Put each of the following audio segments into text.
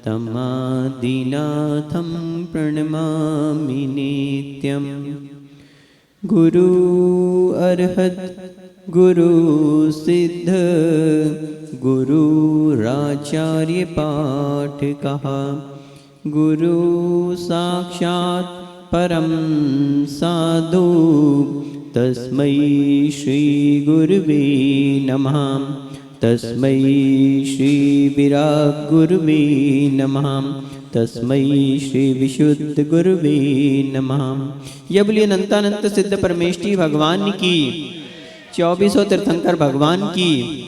तमादिनाथं प्रणमामि नित्यं। गुरु अर्हत गुरु सिद्ध गुरुराचार्य पाठ कहा। गुरु साक्षात् परम साधु तस्मै श्री गुरुवे नमः। तस्मै श्री विराग गुरुवे नमः। तस्मै श्री विशुद्ध गुरुवे नमः। यह बोलिए अनंतानंत सिद्ध परमेष्ठी भगवान की, 2400 तीर्थंकर भगवान की,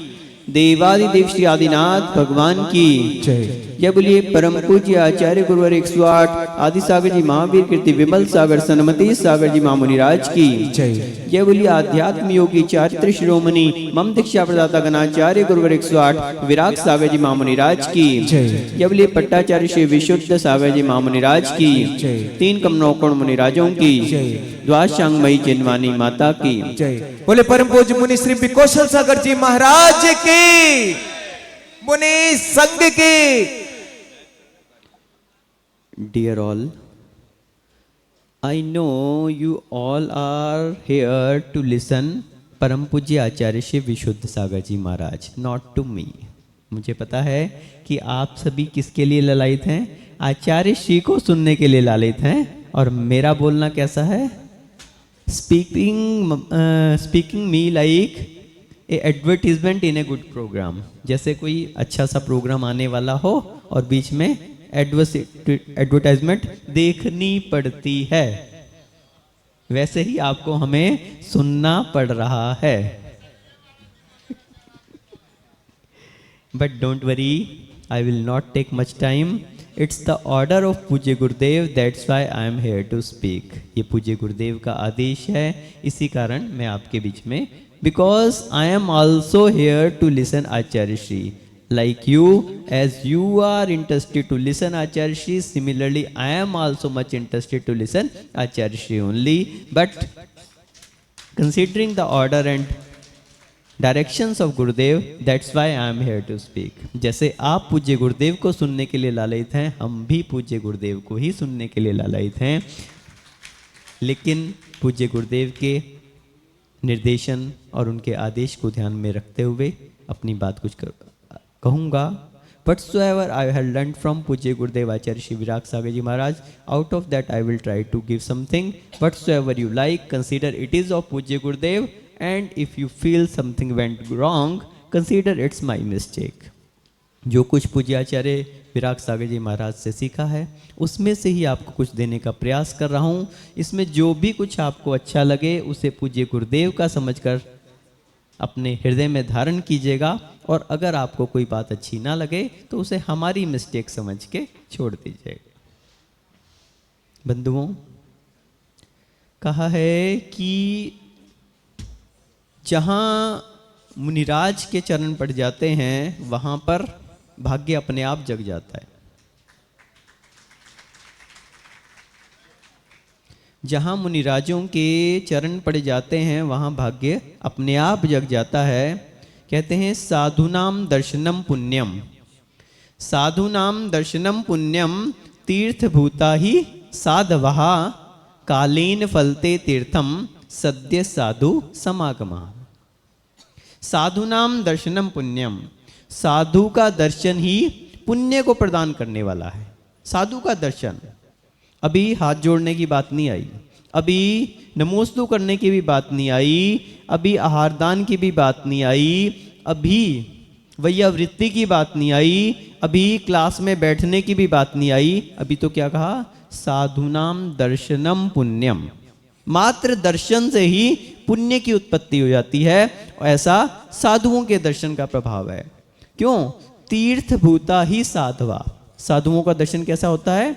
देवादिदेव श्री आदिनाथ भगवान की जय। यह बोलिए परम पूज्य आचार्य गुरुवर 108 आदि सागर जी महावीर कीर्ति विमल सागर सन्मति सागर जी महामुनिराज की जय। यह बोलिए आध्यात्म योगी चारित्र शिरोमणि मम दीक्षा प्रदाता गणाचार्य गुरुवर 108 विराग सागर जी महामुनिराज की जय। यह बोलिए पट्टाचार्य श्री विशुद्ध सागर जी महामुनिराज की जय। 3 कमलों कोण मुनिराजों की जय। द्वादशांगमयी चिन्वानी माता की जय। बोले परम पूज्य मुनि श्री विकौशल सागर जी महाराज की, मुनि संघ की। Dear all, I know you all are here to listen परम पूज्य आचार्य श्री विशुद्ध सागर जी महाराज, not to me। मुझे पता है कि आप सभी किसके लिए ललायित हैं? आचार्य श्री को सुनने के लिए ललायित हैं। और मेरा बोलना कैसा है? Speaking me like a advertisement in a good program. जैसे कोई अच्छा सा प्रोग्राम आने वाला हो और बीच में एडवर्टाइजमेंट देखनी पड़ती है, वैसे ही आपको हमें सुनना पड़ रहा है। But don't worry, I will not take much time. It's the order of Pujya Gurudev, that's why I am here to speak. ये पूज्य गुरुदेव का आदेश है, इसी कारण मैं आपके बीच में, because I am also here to listen Acharya Shri. Like you, as you are interested to listen Acharya Shri, similarly I am also much interested to listen Acharya Shri only. But considering the order and directions of Gurudev, that's why I am here to speak. जैसे आप पूज्य गुरुदेव को सुनने के लिए लालयित हैं, हम भी पूज्य गुरुदेव को ही सुनने के लिए लालयित हैं। लेकिन पूज्य गुरुदेव के निर्देशन और उनके आदेश को ध्यान में रखते हुए अपनी बात कुछ कहूँगा। Whatsoever I have learned from Pujya Gurudev Acharya Shri Virag Sagar Ji Maharaj, out of that I will try to give something. Whatsoever you like, consider it is of Pujya Gurudev, and if you feel something went wrong, consider it's my mistake. जो कुछ पूज्य आचार्य विराग सागर जी महाराज से सीखा है, उसमें से ही आपको कुछ देने का प्रयास कर रहा हूँ। इसमें जो भी कुछ आपको अच्छा लगे उसे पूज्य गुरुदेव का समझकर अपने हृदय में धारण कीजिएगा, और अगर आपको कोई बात अच्छी ना लगे तो उसे हमारी मिस्टेक समझ के छोड़ दीजिएगा। बंधुओं, कहा है कि जहाँ मुनिराज के चरण पड़ जाते हैं वहाँ पर भाग्य अपने आप जग जाता है। जहाँ मुनिराजों के चरण पड़ जाते हैं वहाँ भाग्य अपने आप जग जाता है। कहते हैं साधुनाम दर्शनम पुण्यम, साधुनाम दर्शनम पुण्यम तीर्थभूता ही साधवहा कालीन फलते तीर्थम सद्य साधु समागमा। साधुनाम दर्शनम पुण्यम, साधु का दर्शन ही पुण्य को प्रदान करने वाला है। साधु का दर्शन, अभी हाथ जोड़ने की बात नहीं आई, अभी नमोस्तु करने की भी बात नहीं आई, अभी आहार दान की भी बात नहीं आई, अभी वैयावृत्ति की बात नहीं आई, अभी क्लास में बैठने की भी बात नहीं आई। अभी तो क्या कहा? साधुनाम दर्शनम पुण्यम। मात्र दर्शन से ही पुण्य की उत्पत्ति हो जाती है। ऐसा साधुओं के दर्शन का प्रभाव है। क्यों? तीर्थभूता ही साधवा। साधुओं का दर्शन कैसा होता है?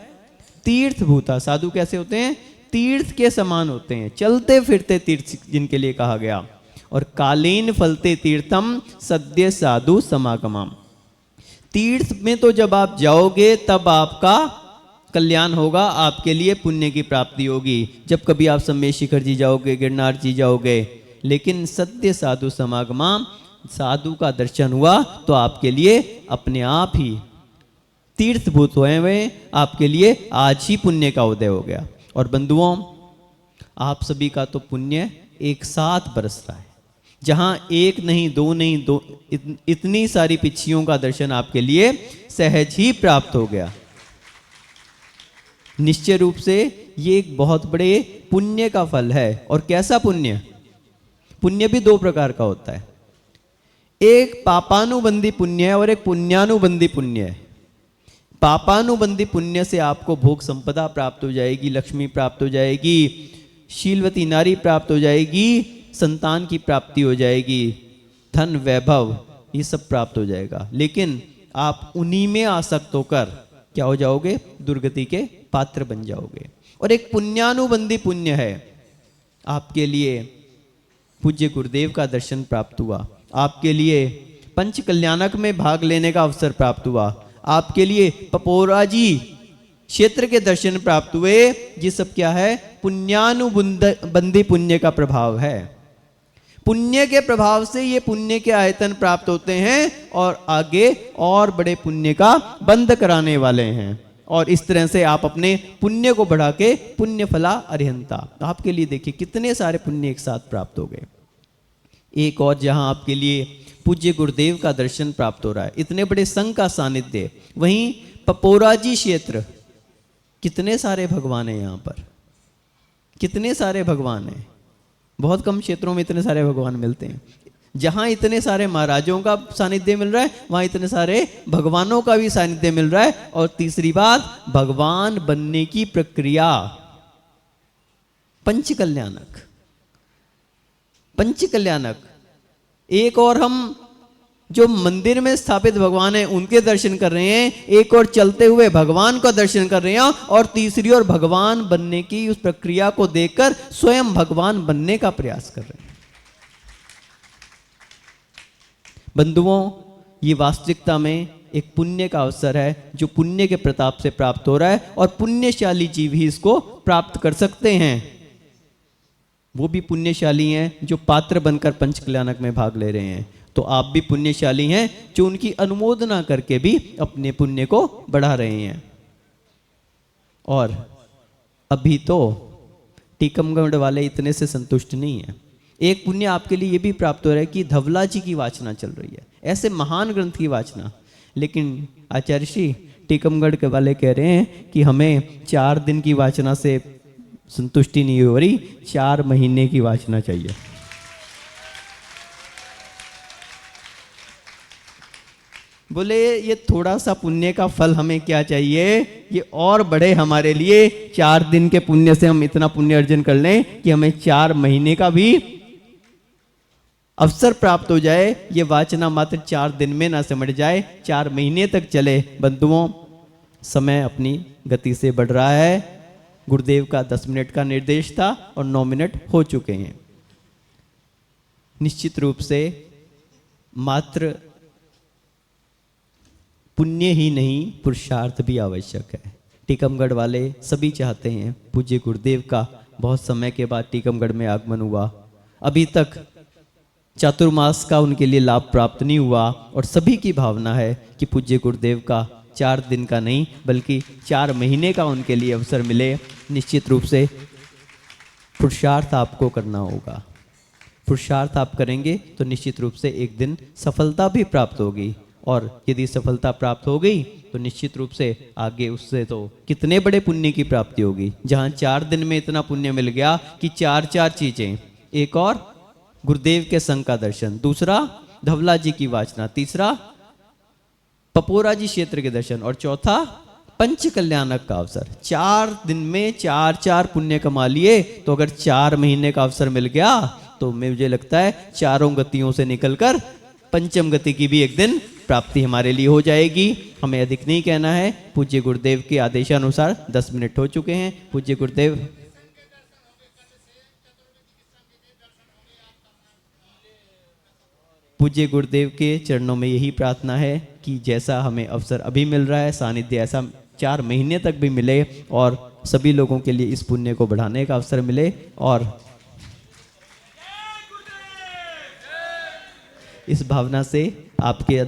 तीर्थभूता। साधु कैसे होते हैं? तीर्थ के समान होते हैं, चलते फिरते तीर्थ जिनके लिए कहा गया। और कालीन फलते तीर्थम सद्य साधु समागमम। तीर्थ में तो जब आप जाओगे तब आपका कल्याण होगा, आपके लिए पुण्य की प्राप्ति होगी। जब कभी आप सम्मेद शिखर जी जाओगे, गिरनार जी जाओगे, लेकिन सत्य साधु समागमा, साधु का दर्शन हुआ तो आपके लिए अपने आप ही तीर्थभूत हुए हुए आपके लिए आज ही पुण्य का उदय हो गया। और बंधुओं, आप सभी का तो पुण्य एक साथ बरस रहा है। जहां एक नहीं, दो नहीं, इतनी सारी पिछियों का दर्शन आपके लिए सहज ही प्राप्त हो गया। निश्चय रूप से ये एक बहुत बड़े पुण्य का फल है। और कैसा पुण्य? पुण्य भी दो प्रकार का होता है, एक पापानुबंधी पुण्य है और एक पुण्यानुबंधी पुण्य है। पापानुबंधी पुण्य से आपको भोग संपदा प्राप्त हो जाएगी, लक्ष्मी प्राप्त हो जाएगी, शीलवती नारी प्राप्त हो जाएगी, संतान की प्राप्ति हो जाएगी, धन वैभव ये सब प्राप्त हो जाएगा। लेकिन आप उन्हीं में आसक्त होकर क्या हो जाओगे? दुर्गति के पात्र बन जाओगे। और एक पुण्यानुबंधी पुण्य है, आपके लिए पूज्य गुरुदेव का दर्शन प्राप्त हुआ, आपके लिए पंच कल्याणक में भाग लेने का अवसर प्राप्त हुआ, आपके लिए पपोरा जी क्षेत्र के दर्शन प्राप्त हुए। ये सब क्या है? पुण्यानुबंधी पुण्य का प्रभाव है। पुण्य के प्रभाव से ये पुण्य के आयतन प्राप्त होते हैं और आगे और बड़े पुण्य का बंध कराने वाले हैं। और इस तरह से आप अपने पुण्य को बढ़ा के पुण्य फला अरिहंता, आपके लिए देखिए कितने सारे पुण्य एक साथ प्राप्त हो गए। एक और जहां आपके लिए पूज्य गुरुदेव का दर्शन प्राप्त हो रहा है, इतने बड़े संघ का सानिध्य, वहीं पपोरा जी क्षेत्र, कितने सारे भगवान हैं यहाँ पर, कितने सारे भगवान हैं। बहुत कम क्षेत्रों में इतने सारे भगवान मिलते हैं। जहां इतने सारे महाराजों का सानिध्य मिल रहा है, वहां इतने सारे भगवानों का भी सानिध्य मिल रहा है। और तीसरी बात, भगवान बनने की प्रक्रिया, पंच कल्याणक, पंच कल्याणक। एक और हम जो मंदिर में स्थापित भगवान हैं उनके दर्शन कर रहे हैं, एक और चलते हुए भगवान का दर्शन कर रहे हैं, और तीसरी ओर भगवान बनने की उस प्रक्रिया को देखकर स्वयं भगवान बनने का प्रयास कर रहे हैं। बंधुओं, ये वास्तविकता में एक पुण्य का अवसर है जो पुण्य के प्रताप से प्राप्त हो रहा है, और पुण्यशाली जीव ही इसको प्राप्त कर सकते हैं। वो भी पुण्यशाली हैं जो पात्र बनकर पंच कल्याणक में भाग ले रहे हैं। तो आप भी पुण्यशाली हैं जो उनकी अनुमोदना करके भी अपने पुण्य को बढ़ा रहे हैं। और अभी तो टीकमगढ़ वाले इतने से संतुष्ट नहीं है। एक पुण्य आपके लिए ये भी प्राप्त हो रहा है कि धवला जी की वाचना चल रही है, ऐसे महान ग्रंथ की वाचना। लेकिन आचार्य श्री टीकमगढ़ के वाले कह रहे हैं कि हमें 4 दिन की वाचना से संतुष्टि नहीं हो रही, 4 महीने की वाचना चाहिए। बोले ये थोड़ा सा पुण्य का फल हमें क्या चाहिए, ये और बढ़े हमारे लिए। 4 दिन के पुण्य से हम इतना पुण्य अर्जन कर लें कि हमें 4 महीने का भी अवसर प्राप्त हो जाए। ये वाचना मात्र 4 दिन में ना सिमट जाए, 4 महीने तक चले। बंधुओं, समय अपनी गति से बढ़ रहा है। गुरुदेव का 10 मिनट का निर्देश था और 9 मिनट हो चुके हैं। निश्चित रूप से मात्र पुण्य ही नहीं, पुरुषार्थ भी आवश्यक है। टीकमगढ़ वाले सभी चाहते हैं, पूज्य गुरुदेव का बहुत समय के बाद टीकमगढ़ में आगमन हुआ, अभी तक चातुर्मास का उनके लिए लाभ प्राप्त नहीं हुआ, और सभी की भावना है कि पूज्य गुरुदेव का 4 दिन का नहीं बल्कि 4 महीने का उनके लिए अवसर मिले। निश्चित रूप से पुरुषार्थ आपको करना होगा। पुरुषार्थ आप करेंगे तो निश्चित रूप से एक दिन सफलता भी प्राप्त होगी, और यदि सफलता प्राप्त हो गई तो निश्चित रूप से आगे उससे तो कितने बड़े पुण्य की प्राप्ति होगी। जहां 4 दिन में इतना पुण्य मिल गया कि 4 चीजें, एक और गुरुदेव के संग का दर्शन, दूसरा धवला जी की वाचना, तीसरा पपोरा जी क्षेत्र के दर्शन, और चौथा पंच कल्याणक का अवसर। 4 दिन में 4 पुण्य कमा लिए। तो अगर 4 महीने का अवसर मिल गया तो मुझे लगता है 4 गतियों से निकलकर पंचम गति की भी एक दिन प्राप्ति हमारे लिए हो जाएगी। हमें अधिक नहीं कहना है। पूज्य गुरुदेव के आदेशानुसार 10 मिनट हो चुके हैं। पूज्य गुरुदेव पूज्य गुरुदेव के चरणों में यही प्रार्थना है कि जैसा हमें अवसर अभी मिल रहा है, सानिध्य ऐसा 4 महीने तक भी मिले, और सभी लोगों के लिए इस पुण्य को बढ़ाने का अवसर मिले। और इस भावना से आपके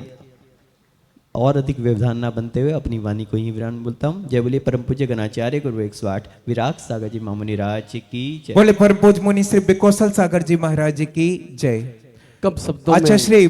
और अधिक व्यवधान ना बनते हुए अपनी वाणी को ही विराम बोलता हूँ। जय बोलिए परम पूज्य गणाचार्य गुरु 108 विराग सागर जी महामुनि राज की जय। बोले परम पूज्य मुनि श्री बिकोसल सागर जी महाराज की जय। कब शब्दों अच्छा में श्री